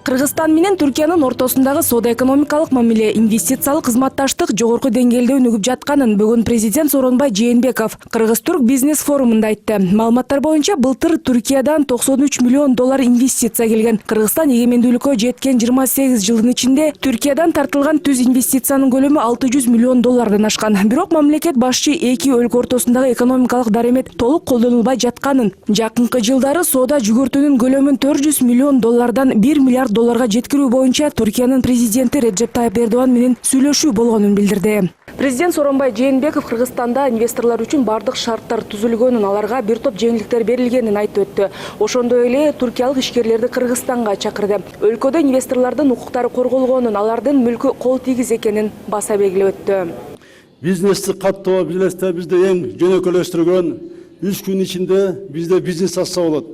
Кыргызстан менен Түркиянын ортосундагы соода-экономикалык мамиле, инвестициялык кызматташтык жогорку деңгээлде өнүгүп жатканын бүгүн президент Сооронбай Жээнбеков Кыргыз-Түрк бизнес форумунда айтты. Маалыматтар боюнча былтыр Түркиядан 93 миллион доллар инвестиция келген. Кыргызстан эгемендүүлүккө жеткен 28 жылдын ичинде Түркиядан тартылган түз инвестициянын көлөмү 600 миллион доллардан ашкан. Бирок мамлекет башчы эки өлкө ортосундагы экономикалык даремет толук колдонулбай жатканын, жакынкы жылдары соода жүгүртүүнүн көлөмүн 400 миллион доллардан 1 миллиард долларга жеткирүү боюнча Түркиянын президенти Реджеп Тайып Эрдоган менен сүйлөшүү болгонун билдирди. Президент Сооронбай Жээнбеков Кыргызстанда инвесторлор үчүн бардык шарттар түзүлгөнүн, аларга бир топ жеңилдиктер берилгенин айтып өттү. Ошондой эле туркиялык ишкерлерди Кыргызстанга чакырды. Өлкөдө инвесторлордун укуктары корголгонун, алардын мүлкү кол тийгиз экенин баса белгилеп өттү. Бизнести каттоо билесте бизде эң жөнөкөйлөштүргөн 3 күн ичинде бизде бизнес ачса болот.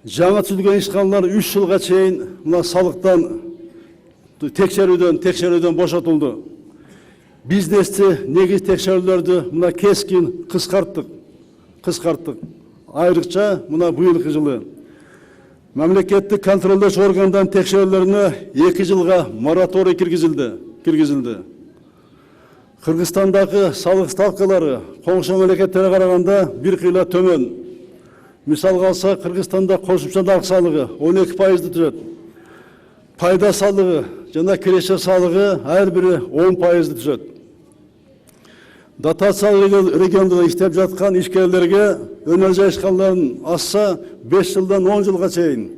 Жаңа түзүлгөн ишканалар 3 жылга чейин мына салыктан текшерүүдөн бошотулду. Бизнести негиз текшерүүлөрдү мына кескин кыскарттык. Айрыкча мына быйылкы жылы мамлекеттик контролдош органдан текшерүүлөрүнө 2 жылга мораторий киргизилди. Кыргызстандагы салык ставкалары коңшу мамлекеттерге караганда бир кыйла төмөн. Мисалга алса, Кыргызстанда кошумча нарк салыгы 12% түзөт. Пайда салыгы жана киреше салыгы ар бири 10% түзөт. Дотациялык региондо иштеп жаткан ишкерлерге өнөр ишканаларын ачса 5 жылдан 10 жылга чейин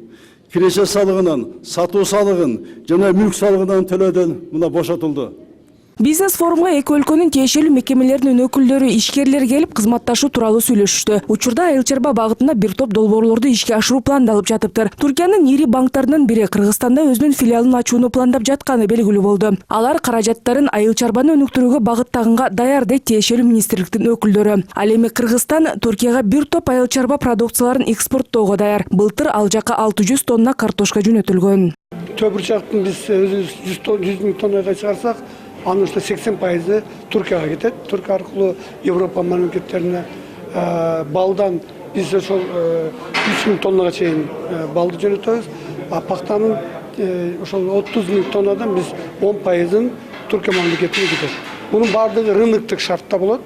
киреше салыгынан, сатуу салыгын жана мүлк салыгынан төлөөдөн мына бошотулду. Бизнес форумга эки өлкөнүн тиешелүү мекемелеринин өкүлдөрү, ишкерлер келип кызматташуу тууралуу сүйлөшүштү. Учурда Айыл чарба багытында бир топ долбоорлорду ишке ашыруу пландалып жатыптыр. Түркиянын ири банктарынын бири Кыргызстанда өзүнүн филиалын ачууну пландап жатканы белгилүү болду. Алар каражаттарын айыл чарбаны өнүктүрүүгө багыттаганга даяр дейт тиешелүү министрликтин өкүлдөрү. Ал эми Кыргызстан Түркияга бир топ айыл чарба продукцияларын экспорттоого даяр. Былтыр ал жака 600 тонна картошка жөнөтүлгөн. Төбүрчактын биз өзүбүз 100 000 тоннага чыгарсак, анын 80% Түркияга кетет. Түркия аркылуу Европа мамлекеттерине балдан биз ошол 3000 тоннага чейин балды жөнөтөбүз. А пактанын ошол 30 000 тоннадан биз 10%-ын Түркия мамлекетине кетет. Бунун бардыгы рыноктук шартта болот.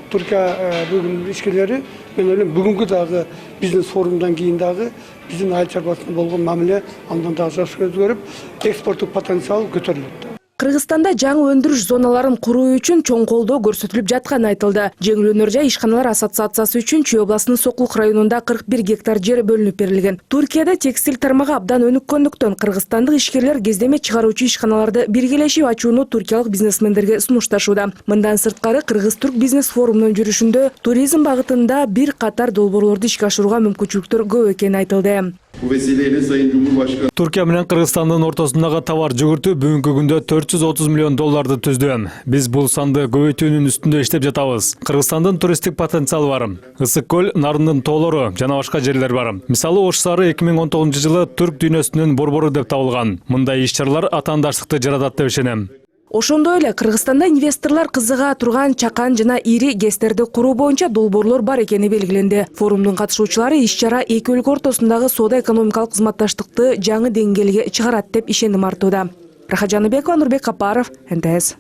Түркия бүгүн ишкерлери, мен ойлойм, бүгүнкү дагы бизнес форумдан кийин дагы биздин айыл чарбасына болгон мамиле андан дагы жакшы өзгөрүп, экспорттук потенциал көтөрүлөт. Кыргызстанда жаңы өндүрүш зоналарын куруу үчүн чоң колдоо көрсөтүлүп жатканы айтылды. Жеңил өнөр жай ишканалар ассоциациясы үчүн Чүй областынын Сокулук районунда 41 гектар жер бөлүнүп берилген. Туркияда текстиль тармагы абдан өнүккөндүктөн кыргызстандык ишкерлер кездеме чыгаруучу ишканаларды биргелешип ачууну туркиялык бизнесмендерге сунушташууда. Мындан сырткары Кыргыз-Түрк бизнес форумунун жүрүшүндө туризм багытында бир катар долбоорлорду ишке ашырууга мүмкүнчүлүктөр көп экени айтылды. Түркия менен Кыргызстандын ортосундагы товар жүгүртүү бүгүнкү күндө 430 миллион долларды түздү. Биз бул санды көбөйтүүнүн үстүндө иштеп жатабыз. Кыргызстандын туристтик потенциалы бар. Ысык көл, Нарындын тоолору жана башка жерлер бар. Мисалы Ош шаары 2019 жылы түрк дүйнөсүнүн борбору деп табылган. Мындай иш-чаралар атаандаштыкты жаратат деп ишенем. Ошондой эле Кыргызстанда инвесторлор кызыга турган чакан жана ири ГЭСтерди куруу боюнча долбоорлор бар экени белгиленди. Форумдун катышуучулары иш-чара эки өлкө ортосундагы соода-экономикалык кызматташтыкты жаңы деңгээлге чыгарат деп ишеним артууда. Рахат Жаныбекова, Нурбек Капаров, НТС.